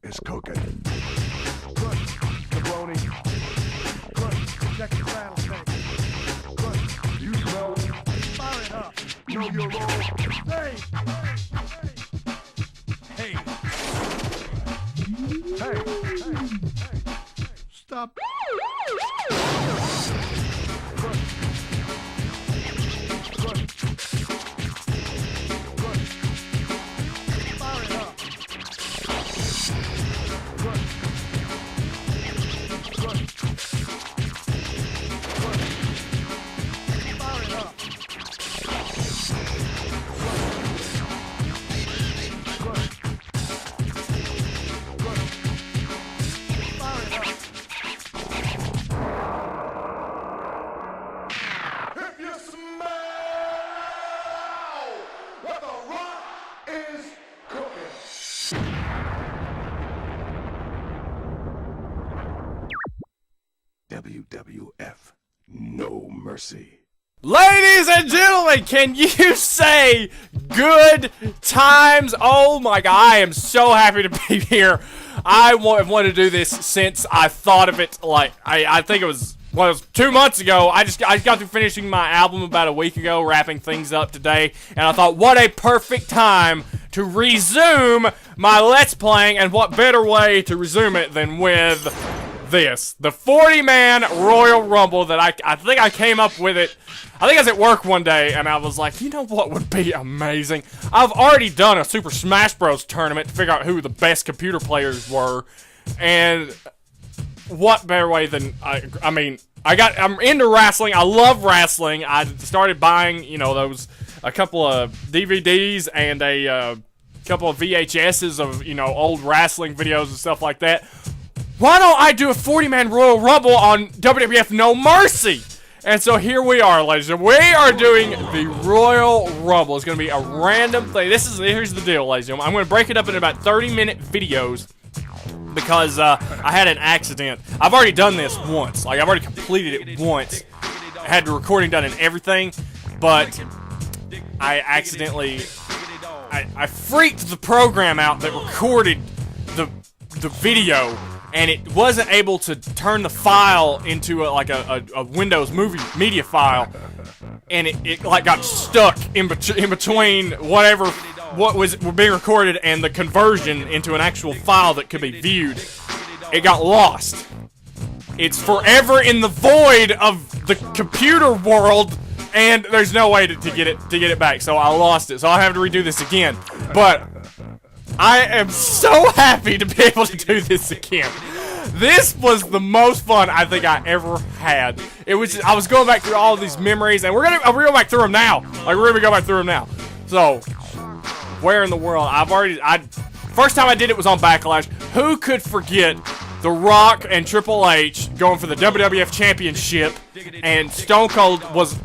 is cooking. Good. Jabroni. Good. Check your rattlesnake. Good. You smell. Fire it up. Know your role. Hey. Hey. Stop. WWF, no mercy. Ladies and gentlemen, can you say good times? Oh my God, I am so happy to be here. I have wanted to do this since I thought of it, like, I think it was 2 months ago. I got through finishing my album about a week ago, wrapping things up today, and I thought, what a perfect time to resume my Let's Playing, and what better way to resume it than with this, the 40-man Royal Rumble that I think I came up with it. I think I was at work one day and I was like, you know what would be amazing? I've already done a Super Smash Bros. Tournament to figure out who the best computer players were, and what better way than I'm into wrestling. I love wrestling. I started buying, you know, a couple of DVDs and a couple of VHSs of, you know, old wrestling videos and stuff like that. Why don't I do a 40-man Royal Rumble on WWF No Mercy? And so here we are, ladies and gentlemen. We are doing the Royal Rumble. It's going to be a random thing. Here's the deal, ladies and gentlemen. I'm going to break it up into about 30-minute videos because I had an accident. I've already done this once. Like, I've already completed it once. I had the recording done and everything, but I accidentally... I freaked the program out that recorded the video, and it wasn't able to turn the file into a Windows media file, and it like got stuck in between what was being recorded and the conversion into an actual file that could be viewed. It got lost. It's forever in the void of the computer world, and there's no way to get it back. So I lost it. So I'll have to redo this again. But I am so happy to be able to do this again. This was the most fun I think I ever had. I was going back through all of these memories, and we're gonna go back through them now. Like, we're gonna go back through them now. So, where in the world? First time I did it was on Backlash. Who could forget The Rock and Triple H going for the WWF Championship, and Stone Cold was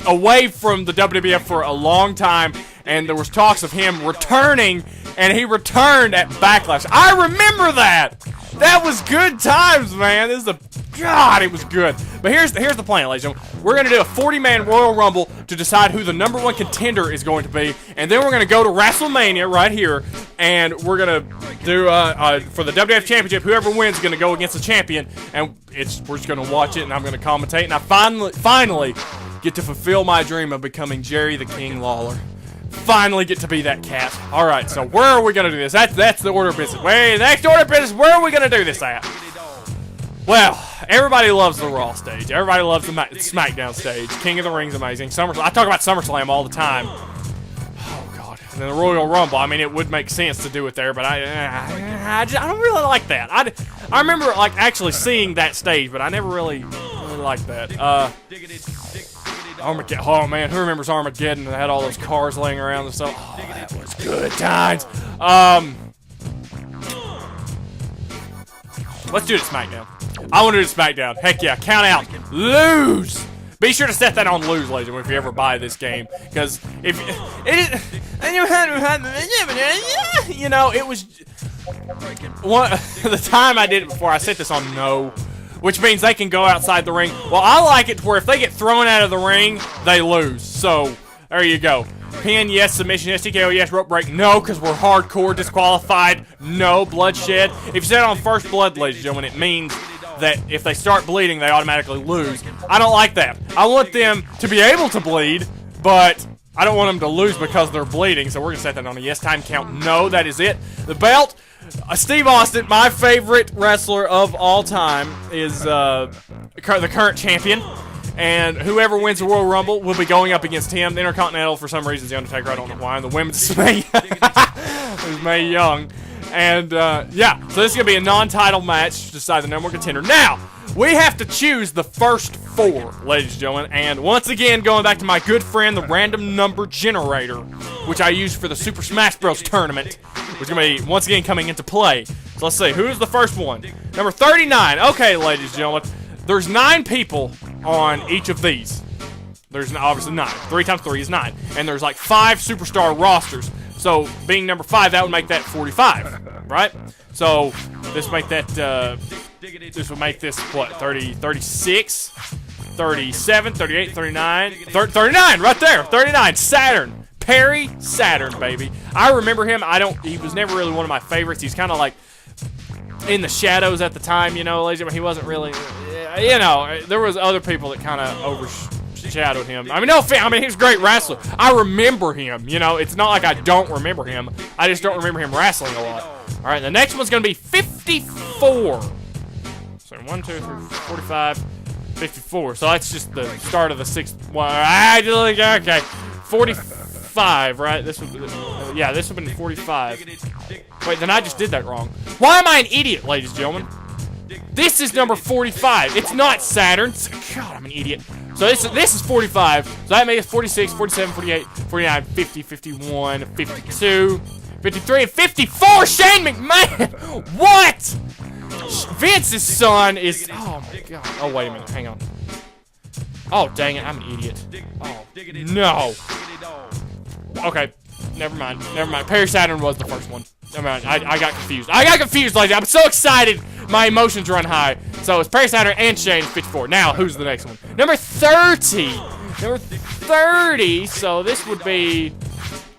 away from the WWF for a long time, and there was talks of him returning, and he returned at Backlash. I remember that. That was good times, man. God, it was good. But here's the plan, ladies and gentlemen. We're going to do a 40-man Royal Rumble to decide who the #1 contender is going to be, and then we're going to go to WrestleMania right here, and we're going to do, for the WWF Championship, whoever wins is going to go against the champion, and we're just going to watch it, and I'm going to commentate, and I finally get to fulfill my dream of becoming Jerry the King Lawler. Finally get to be that cat. Alright, so where are we going to do this? That's the order of business. Wait, next order of business, where are we going to do this at? Well, everybody loves the Raw stage. Everybody loves the SmackDown stage. King of the Ring's amazing. I talk about SummerSlam all the time. Oh, God. And then the Royal Rumble, I mean, it would make sense to do it there, but I don't really like that. I remember, like, actually seeing that stage, but I never really liked that. Armageddon. Oh, man, who remembers Armageddon? They had all those cars laying around and stuff. Oh, that was good times. Let's do it at SmackDown. I want to do it at SmackDown. Heck yeah, count out. Lose! Be sure to set that on lose, ladies and gentlemen, if you ever buy this game. Because if you know, it was the time I did it before, I set this on no, which means they can go outside the ring. Well, I like it to where if they get thrown out of the ring, they lose. So there you go. Pin, yes. Submission, yes. TKO, yes. Rope break, no, because we're hardcore. Disqualified, no. Bloodshed. If you said on first blood, ladies and gentlemen, it means that if they start bleeding, they automatically lose. I don't like that. I want them to be able to bleed, but I don't want them to lose because they're bleeding, so we're going to set that on a yes. Time count, no. That is it. The belt, Steve Austin, my favorite wrestler of all time, is the current champion. And whoever wins the Royal Rumble will be going up against him. The Intercontinental, for some reason, is The Undertaker. I don't know why. And the women's is Mae Young. And, yeah. So this is going to be a non-title match to decide the number one contender. Now, we have to choose the first 4, ladies and gentlemen. And once again, going back to my good friend, the random number generator, which I used for the Super Smash Bros. Tournament, which is going to be, once again, coming into play. So let's see. Who's the first one? Number 39. Okay, ladies and gentlemen. There's 9 people on each of these. There's obviously 9. 3 times 3 is 9. And there's like 5 superstar rosters. So being number 5, that would make that 45, right? So this make that this would make this what? 30, 36, 37, 38, 39, 39 right there. 39. Saturn. Perry Saturn, baby. I remember him. He was never really one of my favorites. He's kind of like in the shadows at the time, you know, he wasn't really, you know, there was other people that kind of overshadowed him. I mean, no offense, he's a great wrestler. I remember him, you know, it's not like I don't remember him. I just don't remember him wrestling a lot. All right, the next one's going to be 54. So 1, 2, 3, 45, 54. So that's just the start of the 6th one. Okay, 45, right? This would, yeah, this would have been 45. Wait, then I just did that wrong. Why am I an idiot, ladies and gentlemen? This is number 45. It's not Saturn. God, I'm an idiot. So this is 45. So that makes 46, 47, 48, 49, 50, 51, 52, 53, and 54. Shane McMahon. What? Vince's son is. Oh my God. Oh wait a minute. Hang on. Oh dang it. I'm an idiot. Oh no. Okay. Never mind. Never mind. Perry Saturn was the first one. Never mind. I got confused. Ladies. I'm so excited. My emotions run high. So it's Perry Saturn and Shane 54. Now, who's the next one? Number 30. Number 30. So this would be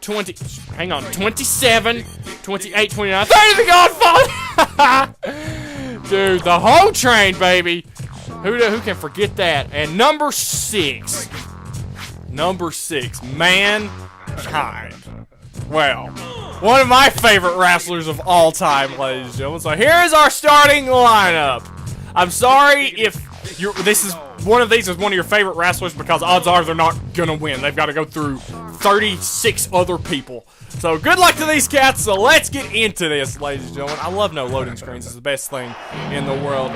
20. Hang on. 27, 28, 29, 30. The Godfather. Dude, the whole train, baby. Who can forget that? And number 6. Number 6. Mankind. Well, one of my favorite wrestlers of all time, ladies and gentlemen. So here is our starting lineup. I'm sorry if one of these is one of your favorite wrestlers, because odds are they're not gonna win. They've got to go through 36 other people. So good luck to these cats. So let's get into this, ladies and gentlemen. I love no loading screens. It's the best thing in the world.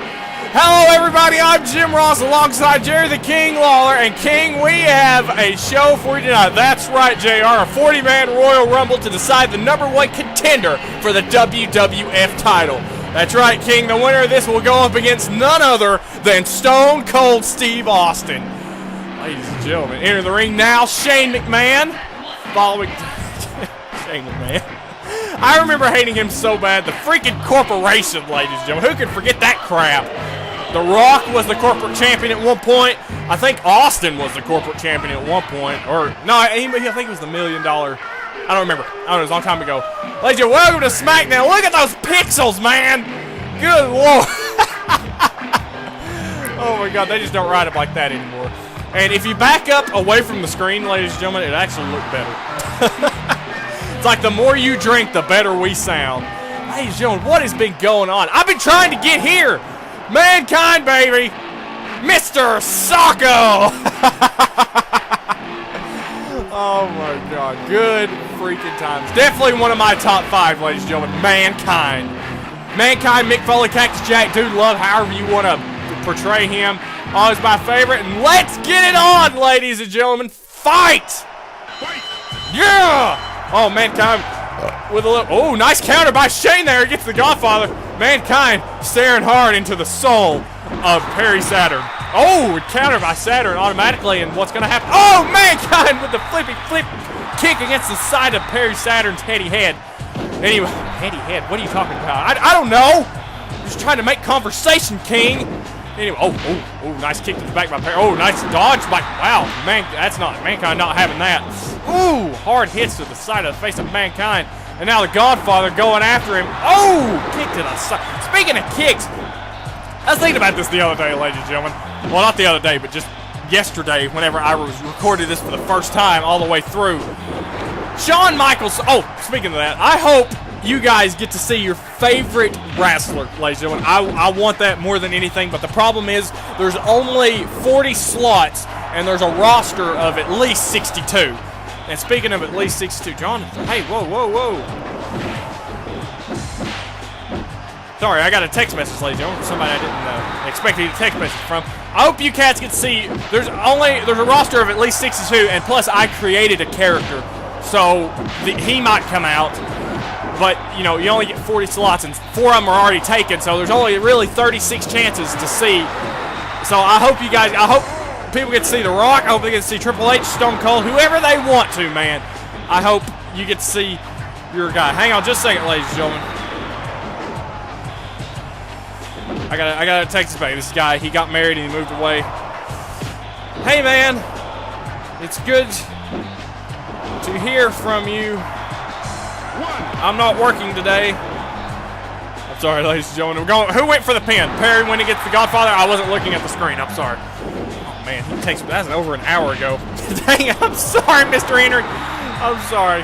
Hello, everybody. I'm Jim Ross alongside Jerry the King Lawler. And King, we have a show for you tonight. That's right, JR. A 40-man Royal Rumble to decide the number 1 contender for the WWF title. That's right, King. The winner of this will go up against none other than Stone Cold Steve Austin. Ladies and gentlemen, enter the ring now, Shane McMahon. Following Shane McMahon. I remember hating him so bad. The freaking corporation, ladies and gentlemen. Who could forget that crap? The Rock was the corporate champion at one point. I think Austin was the corporate champion at one point. Or, no, I think he was the $1 million. I don't remember. I don't know, it was a long time ago. Ladies and gentlemen, welcome to SmackDown. Look at those pixels, man. Good Lord. Oh my God, they just don't write it like that anymore. And if you back up away from the screen, ladies and gentlemen, it actually looks better. It's like the more you drink, the better we sound. Ladies and gentlemen, what has been going on? I've been trying to get here. Mankind, baby. Mr. Socko. Oh my God, good freaking times. Definitely one of my top 5, ladies and gentlemen. Mankind. Mankind, Mick Foley, Cactus Jack, Dude Love, however you want to portray him. Always my favorite. And let's get it on, ladies and gentlemen. Fight! Yeah! Oh, Mankind with a little. Oh, nice counter by Shane there. Gets the Godfather. Mankind staring hard into the soul of Perry Saturn. Oh, counter by Saturn automatically. And what's going to happen? Oh, Mankind with the flippy flip kick against the side of Perry Saturn's heady head. Anyway, heady head. What are you talking about? I don't know. Just trying to make conversation, King. Anyway, oh, nice kick to the back by Perry. Oh, nice dodge by, wow, man, that's not, Mankind not having that. Ooh, hard hits to the side of the face of Mankind. And now the Godfather going after him. Oh, kick to the side. Speaking of kicks, I was thinking about this the other day, ladies and gentlemen. Well, not the other day, but just yesterday, whenever I was recording this for the first time all the way through. Shawn Michaels, oh, speaking of that, I hope you guys get to see your favorite wrestler, ladies and gentlemen. I want that more than anything, but the problem is there's only 40 slots, and there's a roster of at least 62. And speaking of at least 62, Jonathan, hey, whoa. Sorry, I got a text message, ladies and gentlemen, from somebody I didn't expect to get a text message from. I hope you cats get to see, there's a roster of at least 62, and plus I created a character, so he might come out. But, you know, you only get 40 slots, and 4 of them are already taken, so there's only really 36 chances to see. So I hope you guys, I hope people get to see The Rock. I hope they get to see Triple H, Stone Cold, whoever they want to, man. I hope you get to see your guy. Hang on just a second, ladies and gentlemen. I gotta text this back. This guy, he got married and he moved away. Hey, man. It's good to hear from you. I'm not working today. I'm sorry, ladies and gentlemen. We're going. Who went for the pin? Perry when he gets the Godfather? I wasn't looking at the screen. I'm sorry. Oh, man, he takes. That's over an hour ago. Dang it. I'm sorry, Mr. Henry. I'm sorry.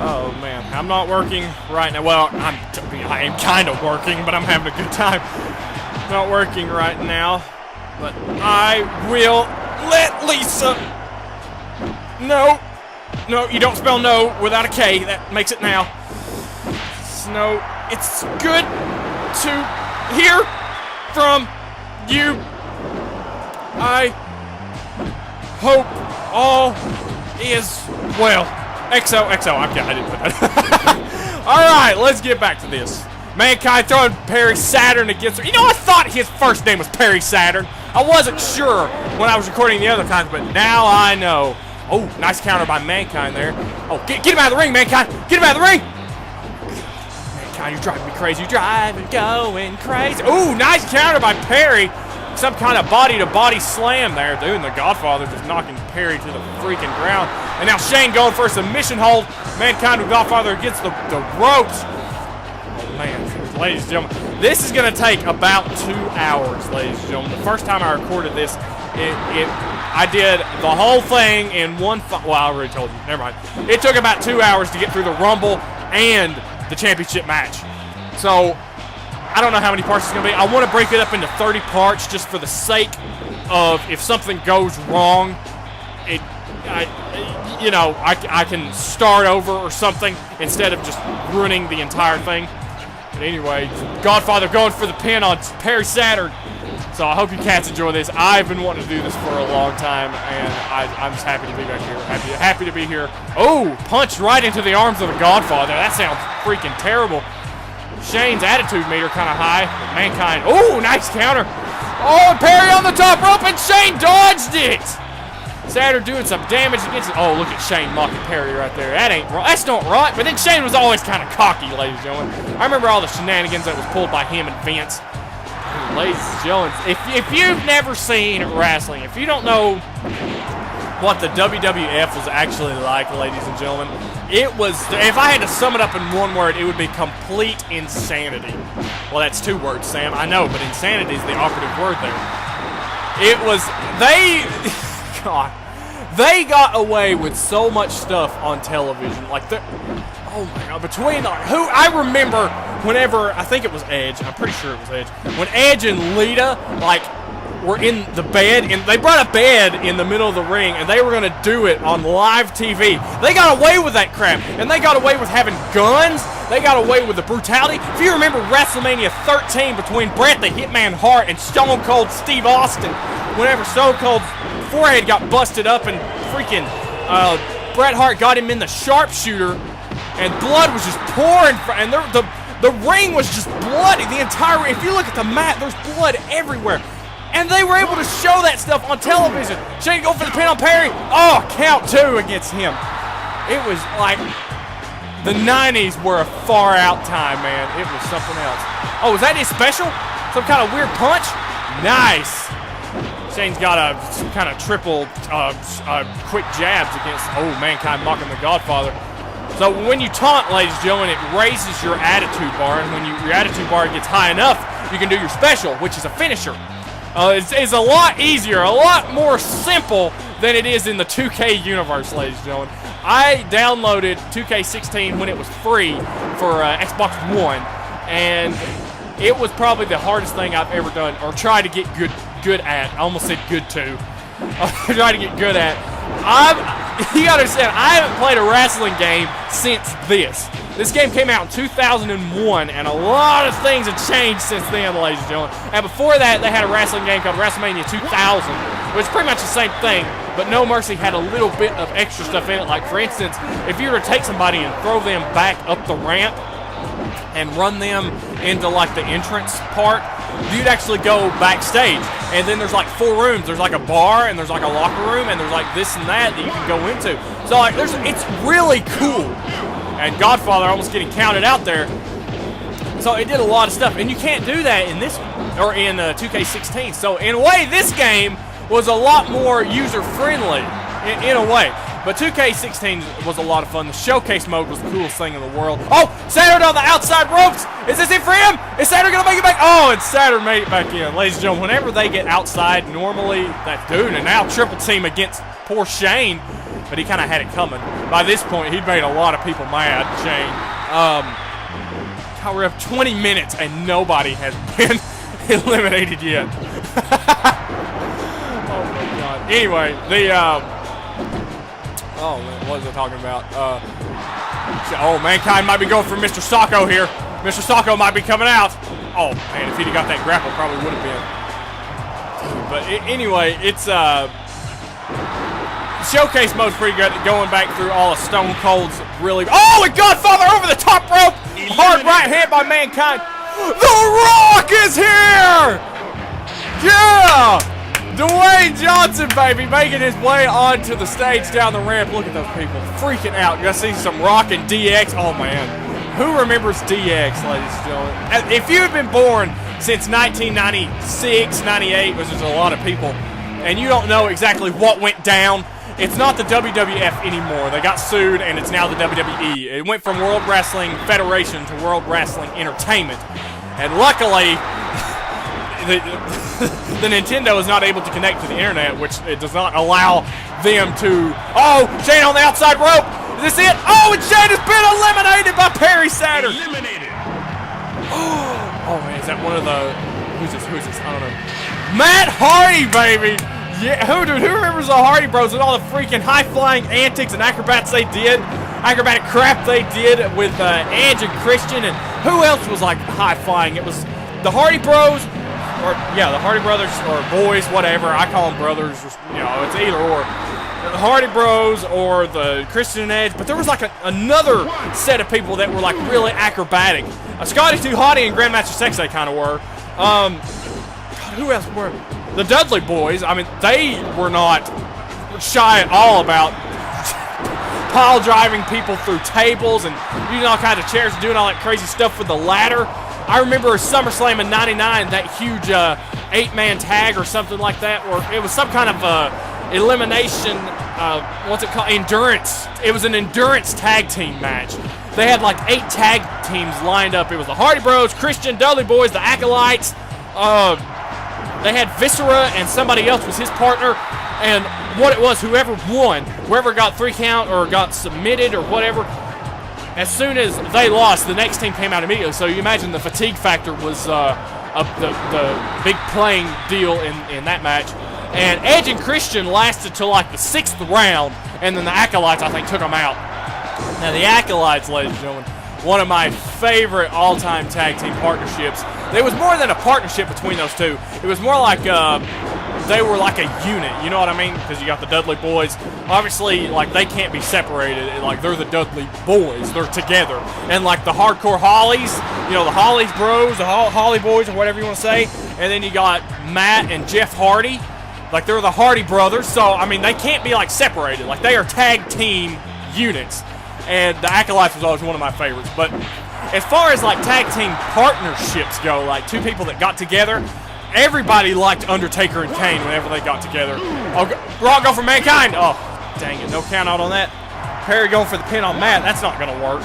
Oh, man. I'm not working right now. Well, I am kind of working, but I'm having a good time. Not working right now. But I will let Lisa. No, you don't spell no without a K. That makes it now. No, it's good to hear from you. I hope all is well. XO. I didn't put that. All right, let's get back to this. Mankind throwing Perry Saturn against her. You know, I thought his first name was Perry Saturn. I wasn't sure when I was recording the other times, but now I know. Oh, nice counter by Mankind there. Oh, get him out of the ring, Mankind. Get him out of the ring. Mankind, you're driving me crazy. You're driving, going crazy. Oh, nice counter by Perry. Some kind of body-to-body slam there. Dude, and the Godfather just knocking Perry to the freaking ground. And now Shane going for a submission hold. Mankind with Godfather against the ropes. Oh, man. Ladies and gentlemen, this is going to take about 2 hours, ladies and gentlemen. The first time I recorded this, I did the whole thing in one. Well, I already told you. Never mind. It took about 2 hours to get through the Rumble and the championship match. So, I don't know how many parts it's going to be. I want to break it up into 30 parts just for the sake of if something goes wrong, I can start over or something instead of just ruining the entire thing. But anyway, Godfather going for the pin on Perry Saturn. So I hope you cats enjoy this. I've been wanting to do this for a long time, and I'm just happy to be back here. Happy to be here. Oh, punched right into the arms of the Godfather. That sounds freaking terrible. Shane's attitude meter kind of high. Mankind. Oh, nice counter. Oh, Perry on the top rope, and Shane dodged it. Saturn doing some damage against it. Oh, look at Shane mocking Perry right there. That ain't right. That's not right. But then Shane was always kind of cocky, ladies and gentlemen. I remember all the shenanigans that was pulled by him and Vince. Ladies and gentlemen, if you've never seen wrestling, if you don't know what the WWF was actually like, ladies and gentlemen, it was, if I had to sum it up in one word, it would be complete insanity. Well, that's 2 words, Sam, I know, but insanity is the operative word there. It was, God, they got away with so much stuff on television, like oh my God, between, I remember whenever, I think it was Edge, I'm pretty sure it was Edge, when Edge and Lita, were in the bed, and they brought a bed in the middle of the ring, and they were going to do it on live TV. They got away with that crap, and they got away with having guns. They got away with the brutality. If you remember WrestleMania 13 between Bret the Hitman Hart and Stone Cold Steve Austin, whenever Stone Cold's forehead got busted up and freaking Bret Hart got him in the sharpshooter, and blood was just pouring, and the ring was just bloody. The entire ring, if you look at the mat, there's blood everywhere. And they were able to show that stuff on television. Shane go for the pin on Perry. Oh, count 2 against him. It was like the 90s were a far out time, man. It was something else. Oh, was that his special? Some kind of weird punch? Nice. Shane's got a kind of triple quick jabs against, Mankind mocking the Godfather. So when you taunt, ladies and gentlemen, it raises your attitude bar, and when your attitude bar gets high enough, you can do your special, which is a finisher. It's a lot easier, a lot more simple than it is in the 2K universe, ladies and gentlemen. I downloaded 2K16 when it was free for Xbox One, and it was probably the hardest thing I've ever done, or tried to get good at. I almost said good to. I tried to get good at. You gotta understand, I haven't played a wrestling game since this. This game came out in 2001, and a lot of things have changed since then, ladies and gentlemen. And before that, they had a wrestling game called WrestleMania 2000, which is pretty much the same thing, but No Mercy had a little bit of extra stuff in it. Like, for instance, if you were to take somebody and throw them back up the ramp and run them into, like, the entrance part, you'd actually go backstage. And then there's, like, 4 rooms. There's, like, a bar, and there's, like, a locker room, and there's, like, this and that you can go into. So, like, it's really cool. And Godfather almost getting counted out there. So it did a lot of stuff, and you can't do that in this, or in 2K16. So in a way, this game was a lot more user-friendly, in a way. But 2K16 was a lot of fun. The showcase mode was the coolest thing in the world. Oh, Saturn on the outside ropes. Is this it for him? Is Saturn gonna make it back? Oh, and Saturn made it back in. Ladies and gentlemen, whenever they get outside, normally that dude, and now triple team against poor Shane. But he kind of had it coming. By this point, he'd made a lot of people mad, Shane. We're up 20 minutes, and nobody has been eliminated yet. Oh, my God. Anyway, what was I talking about? Mankind might be going for Mr. Sacco here. Mr. Sacco might be coming out. Oh, man, if he'd have got that grapple, probably would have been. But anyway, it's... Showcase mode's pretty good, going back through all of Stone Cold's really... Oh, and Godfather over the top rope! Hard right hand by Mankind. The Rock is here! Yeah! Dwayne Johnson, baby, making his way onto the stage down the ramp. Look at those people freaking out. You gotta see some Rock and DX. Oh, man. Who remembers DX, ladies and gentlemen? If you had been born since 1996, 98, which is a lot of people, and you don't know exactly what went down, it's not the WWF anymore. They got sued, and it's now the WWE. It went from World Wrestling Federation to World Wrestling Entertainment. And luckily, the Nintendo is not able to connect to the internet, which it does not allow them to... Oh, Shane on the outside rope. Is this it? Oh, and Shane has been eliminated by Perry Saturn. Eliminated. Oh, man, is that one of the... Who's this? I don't know. Matt Hardy, baby. Yeah, who remembers the Hardy Bros and all the freaking high-flying antics and acrobatic crap they did with Edge and Christian, and who else was like high-flying? It was the Hardy Bros, the Hardy Brothers, or boys, whatever. I call them brothers, it's either or. The Hardy Bros or the Christian and Edge, but there was like another set of people that were like really acrobatic. Scotty 2 Hottie and Grandmaster Sexay kind of were. God, who else were? The Dudley Boys, I mean, they were not shy at all about pile driving people through tables and using all kinds of chairs and doing all that crazy stuff with the ladder. I remember SummerSlam in '99, that huge 8-man tag or something like that, where it was some kind of elimination, what's it called? Endurance. It was an endurance tag team match. They had like 8 tag teams lined up. It was the Hardy Bros, Christian, Dudley Boys, the Acolytes, they had Viscera, and somebody else was his partner, and what it was, whoever won, whoever got 3 count or got submitted or whatever, as soon as they lost, the next team came out immediately. So you imagine the fatigue factor was the big playing deal in that match. And Edge and Christian lasted till like the 6th round, and then the Acolytes, I think, took them out. Now the Acolytes, ladies and gentlemen, one of my favorite all-time tag team partnerships. There was more than a partnership between those two. It was more like they were like a unit, you know what I mean? Because you got the Dudley Boys. Obviously, like, they can't be separated. Like, they're the Dudley Boys. They're together. And like the Hardcore Hollies, the Hollies Bros, the Holly Boys, or whatever you want to say. And then you got Matt and Jeff Hardy. Like, they're the Hardy Brothers. So, I mean, they can't be like separated. Like, they are tag team units. And the Acolytes was always one of my favorites. But as far as like tag team partnerships go, like 2 people that got together, everybody liked Undertaker and Kane whenever they got together. Oh, Rock go for Mankind. Oh, dang it. No count out on that. Perry going for the pin on Matt. That's not going to work.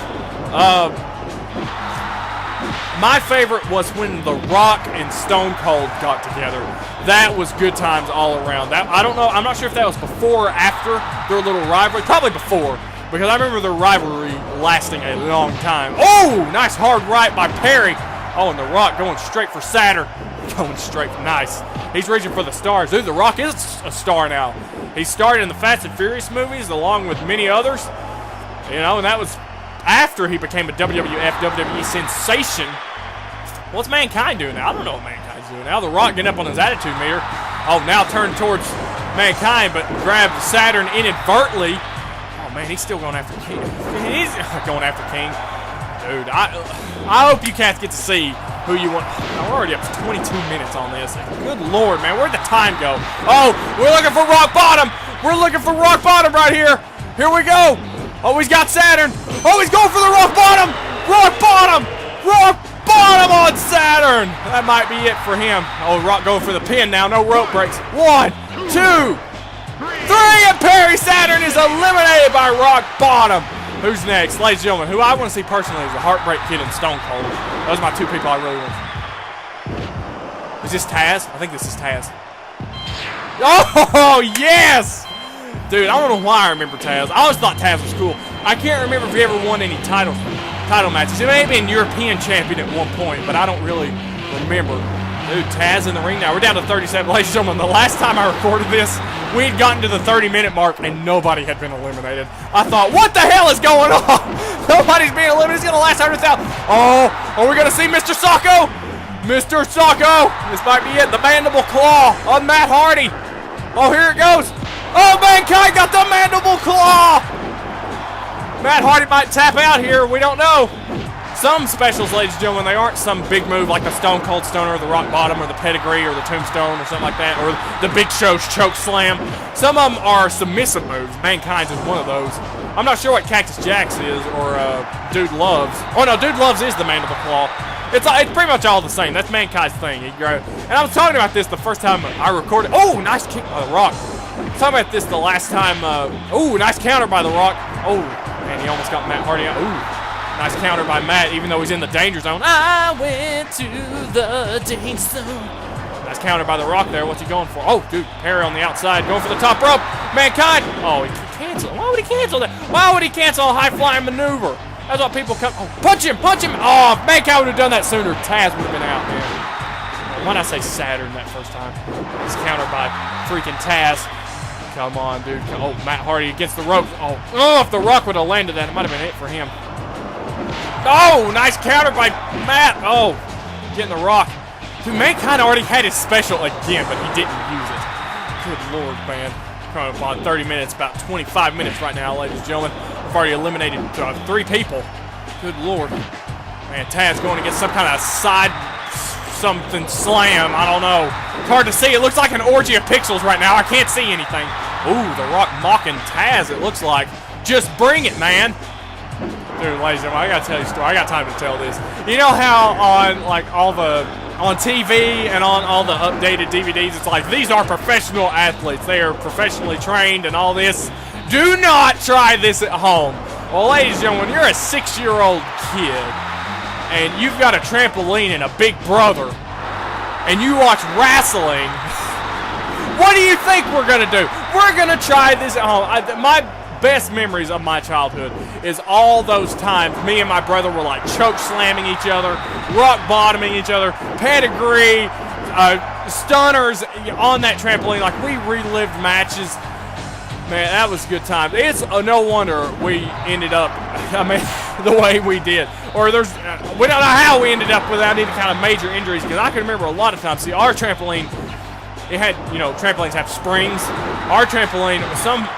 My favorite was when The Rock and Stone Cold got together. That was good times all around. That I don't know. I'm not sure if that was before or after their little rivalry. Probably before, because I remember their rivalry lasting a long time. Oh, nice hard right by Perry. Oh, and The Rock going straight for Saturn. Going straight for nice. He's reaching for the stars. Dude, The Rock is a star now. He started in the Fast and Furious movies along with many others. You know, and that was after he became a WWF, WWE sensation. What's Mankind doing now? I don't know what Mankind's doing now. The Rock getting up on his attitude meter. Oh, now turning towards Mankind, but grabbed Saturn inadvertently. Oh, man, he's still going after King. He's going after King. Dude, I hope you cats get to see who you want. Now, we're already up to 22 minutes on this. Good Lord, man. Where'd the time go? Oh, we're looking for rock bottom. We're looking for rock bottom right here. Here we go. Oh, he's got Saturn. Oh, he's going for the rock bottom. Rock bottom. Rock bottom on Saturn. That might be it for him. Oh, Rock going for the pin now. No rope breaks. 1, 2, 3, and Perry Saturn is eliminated by rock bottom. Who's next? Ladies and gentlemen, who I want to see personally is the Heartbreak Kid and Stone Cold. Those are my two people I really want. Is this Taz? I think this is Taz. Oh, yes! Dude, I don't know why I remember Taz. I always thought Taz was cool. I can't remember if he ever won any title matches. He may have been European champion at one point, but I don't really remember. Dude, Taz in the ring now. We're down to 37. Ladies and gentlemen, the last time I recorded this, we had gotten to the 30-minute mark, and nobody had been eliminated. I thought, what the hell is going on? Nobody's being eliminated. It's going to last 100,000. Oh, are we going to see Mr. Socko? Mr. Socko. This might be it. The mandible claw on Matt Hardy. Oh, here it goes. Oh, Mankind got the mandible claw. Matt Hardy might tap out here. We don't know. Some specials, ladies and gentlemen, they aren't some big move like the Stone Cold Stunner or the Rock Bottom or the Pedigree or the Tombstone or something like that, or the Big Show's Choke Slam. Some of them are submissive moves. Mankind's is one of those. I'm not sure what Cactus Jack's is or Dude Loves. Oh, no, Dude Loves is the Mandible Claw. It's pretty much all the same. That's Mankind's thing. And I was talking about this the first time I recorded. Oh, nice kick by The Rock. I was talking about this the last time. Oh, nice counter by The Rock. Oh, man, he almost got Matt Hardy out. Ooh. Nice counter by Matt, even though he's in the danger zone. I went to the danger zone. Nice counter by The Rock there. What's he going for? Oh, dude, Perry on the outside, going for the top rope. Mankind. Oh, he canceled. Why would he cancel that? Why would he cancel a high-flying maneuver? That's what people come. Oh, punch him, punch him. Oh, if Mankind would have done that sooner, Taz would have been out, man. Why did I say Saturn that first time? Nice counter by freaking Taz. Come on, dude. Oh, Matt Hardy against the ropes. Oh, if The Rock would have landed that, it might have been it for him. Oh, nice counter by Matt. Oh, getting The Rock. Dude, Mankind already had his special again, but he didn't use it. Good Lord, man. Coming up on 30 minutes, about 25 minutes right now, ladies and gentlemen. We've already eliminated 3 people. Good Lord. Man, Taz going to get some kind of side something slam. I don't know. It's hard to see. It looks like an orgy of pixels right now. I can't see anything. Ooh, The Rock mocking Taz, it looks like. Just bring it, man. Dude, ladies and gentlemen, I gotta tell you a story. I got time to tell this. You know how on on TV and on all the updated DVDs, it's like these are professional athletes. They are professionally trained and all this. Do not try this at home. Well, ladies and gentlemen, you're a 6-year-old kid and you've got a trampoline and a big brother, and you watch wrestling. What do you think we're gonna do? We're gonna try this at home. My best memories of my childhood is all those times me and my brother were like choke slamming each other, rock bottoming each other, pedigree, stunners on that trampoline. Like, we relived matches. Man, that was a good time. It's no wonder we ended up, I mean, the way we did. Or we don't know how we ended up without any kind of major injuries, because I can remember a lot of times, see, our trampoline, it had, trampolines have springs. Our trampoline,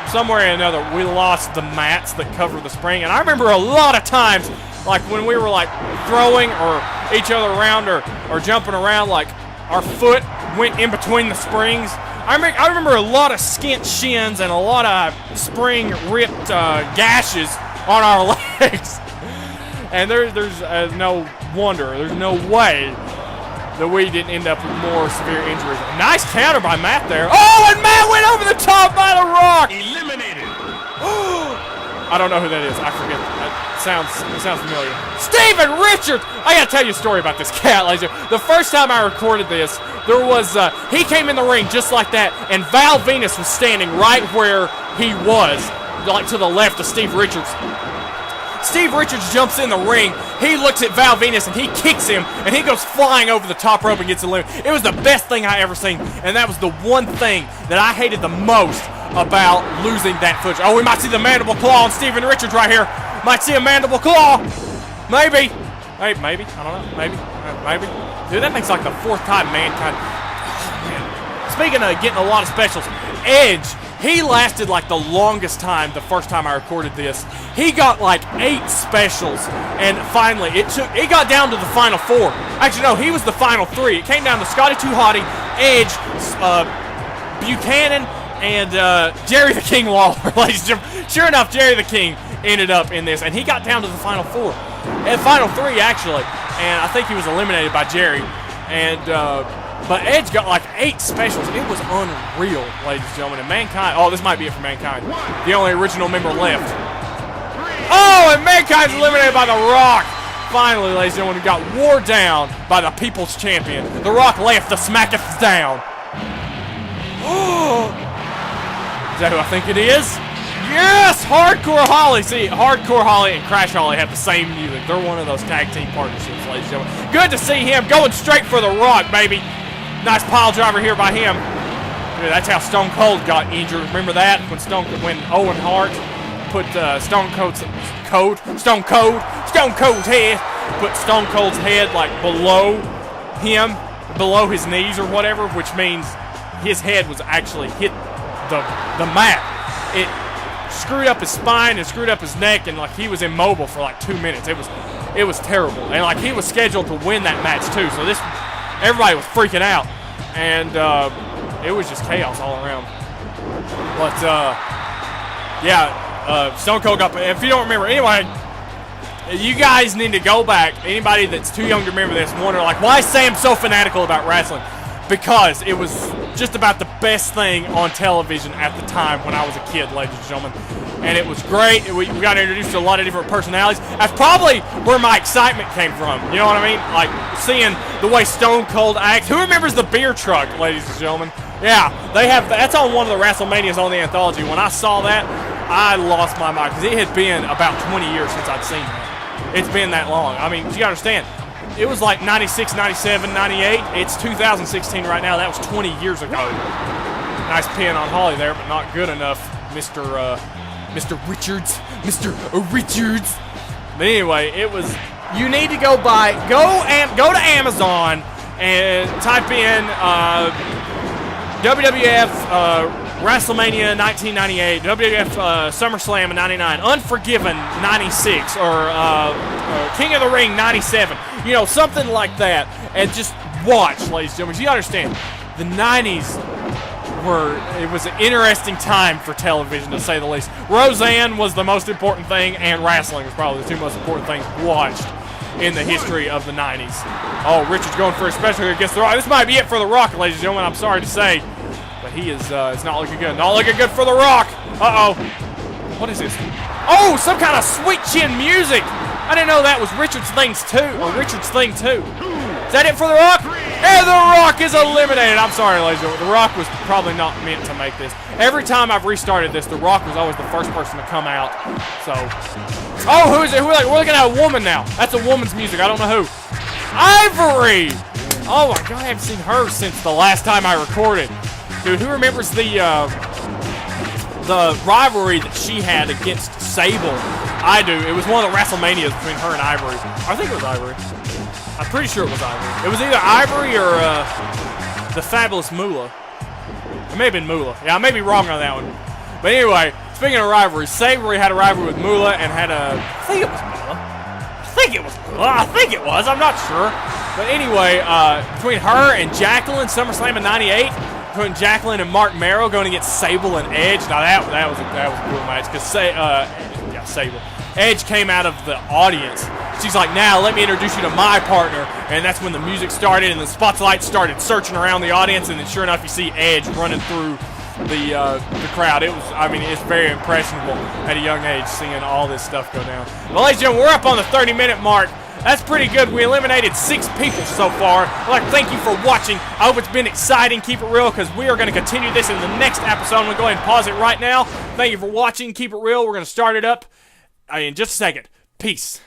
somewhere or another, we lost the mats that cover the spring. And I remember a lot of times, like when we were like throwing or each other around or jumping around, like our foot went in between the springs. I remember a lot of skint shins and a lot of spring ripped gashes on our legs. And there's no wonder, there's no way that we didn't end up with more severe injuries. Nice counter by Matt there. Oh, and Matt went over the top by The Rock. Eliminated. I don't know who that is. I forget. It sounds familiar. Steven Richards! I gotta tell you a story about this cat, ladies. The first time I recorded this, there was, he came in the ring just like that, and Val Venus was standing right where he was, like to the left of Steve Richards. Steve Richards jumps in the ring, he looks at Val Venus, and he kicks him, and he goes flying over the top rope and gets eliminated. It was the best thing I ever seen, and that was the one thing that I hated the most about losing that footage. Oh, we might see the mandible claw on Steven Richards right here. Might see a mandible claw. Maybe. Hey, maybe. I don't know. Maybe. Maybe. Dude, that makes like the 4th time Mankind. Oh, man. Speaking of getting a lot of specials, Edge, he lasted like the longest time the first time I recorded this. He got like 8 specials, and finally, it got down to the final 4. Actually, no, he was the final 3. It came down to Scotty 2 Hotty, Edge, Buchanan, and Jerry the King Lawler, ladies and gentlemen. Sure enough, Jerry the King ended up in this, and he got down to the final 4. And final 3, actually. And I think he was eliminated by Jerry. And, but Edge got like 8 specials. It was unreal, ladies and gentlemen. And Mankind, oh, this might be it for Mankind. The only original member left. Oh, and Mankind's eliminated by The Rock. Finally, ladies and gentlemen, we got wore down by the People's Champion. The Rock left, the smacketh down. Oh. Is that who I think it is? Yes! Hardcore Holly! See, Hardcore Holly and Crash Holly have the same music. They're one of those tag team partnerships, ladies and gentlemen. Good to see him going straight for The Rock, baby. Nice pile driver here by him. Dude, that's how Stone Cold got injured. Remember that? When Owen Hart put Stone Cold's head, put Stone Cold's head like below him, below his knees or whatever, which means his head was actually hit the mat. It screwed up his spine and screwed up his neck, and like he was immobile for like 2 minutes. It was terrible, and like he was scheduled to win that match too. So everybody was freaking out, and it was just chaos all around. But Stone Cold got. If you don't remember, anyway, you guys need to go back. Anybody that's too young to remember this, wonder like why is Sam so fanatical about wrestling? Because it was just about the best thing on television at the time when I was a kid, ladies and gentlemen. And it was great. We got introduced to a lot of different personalities. That's probably where my excitement came from. You know what I mean? Like seeing the way Stone Cold acts. Who remembers the beer truck, ladies and gentlemen? Yeah, they have. That's on one of the WrestleManias on the anthology. When I saw that, I lost my mind because it had been about 20 years since I'd seen that. It's been that long. I mean, you understand. It was like 96, 97, 98. It's 2016 right now. That was 20 years ago. Nice pin on Holly there, but not good enough, Mr. Richards. Mr. Richards. But anyway, it was. You need to go to Amazon and type in WWF WrestleMania 1998, WWF SummerSlam 99, Unforgiven 96, or King of the Ring 97. You know, something like that. And just watch, ladies and gentlemen. You understand, the 90s it was an interesting time for television, to say the least. Roseanne was the most important thing, and wrestling was probably the 2 most important things watched in the history of the 90s. Oh, Richard's going for a special here against The Rock. This might be it for The Rock, ladies and gentlemen. I'm sorry to say. But he is, it's not looking good. Not looking good for The Rock. Uh-oh. What is this? Oh, some kind of sweet chin music. I didn't know that was Richard's thing too. Is that it for The Rock? And The Rock is eliminated. I'm sorry, ladies and gentlemen. The Rock was probably not meant to make this. Every time I've restarted this, The Rock was always the first person to come out. So, oh, who is it? We're looking at a woman now. That's a woman's music. I don't know who. Ivory. Oh my God, I haven't seen her since the last time I recorded. Dude, who remembers the rivalry that she had against Sable? I do. It was one of the WrestleManias between her and Ivory. I think it was Ivory. I'm pretty sure it was Ivory. It was either Ivory or the Fabulous Moolah. It may have been Moolah. Yeah, I may be wrong on that one. But anyway, speaking of rivalries, Sable had a rivalry with Moolah and had a... I think it was Moolah. I'm not sure. But anyway, between her and Jacqueline, SummerSlam in 98, between Jacqueline and Mark Merrow going against Sable and Edge. Now that was a cool match because Sable. Edge came out of the audience She's like, now let me introduce you to my partner. And that's when the music started and the spotlight started searching around the audience, and then sure enough, you see Edge running through the crowd. It was, I mean, it's very impressionable at a young age seeing all this stuff go down. Well, ladies and gentlemen, we're up on the 30-minute mark. That's pretty good. We eliminated 6 people so far. I'd like to thank you for watching. I hope it's been exciting. Keep it real, because we are going to continue this in the next episode. I'm going to go ahead and pause it right now. Thank you for watching. Keep it real. We're going to start it up in just a second. Peace.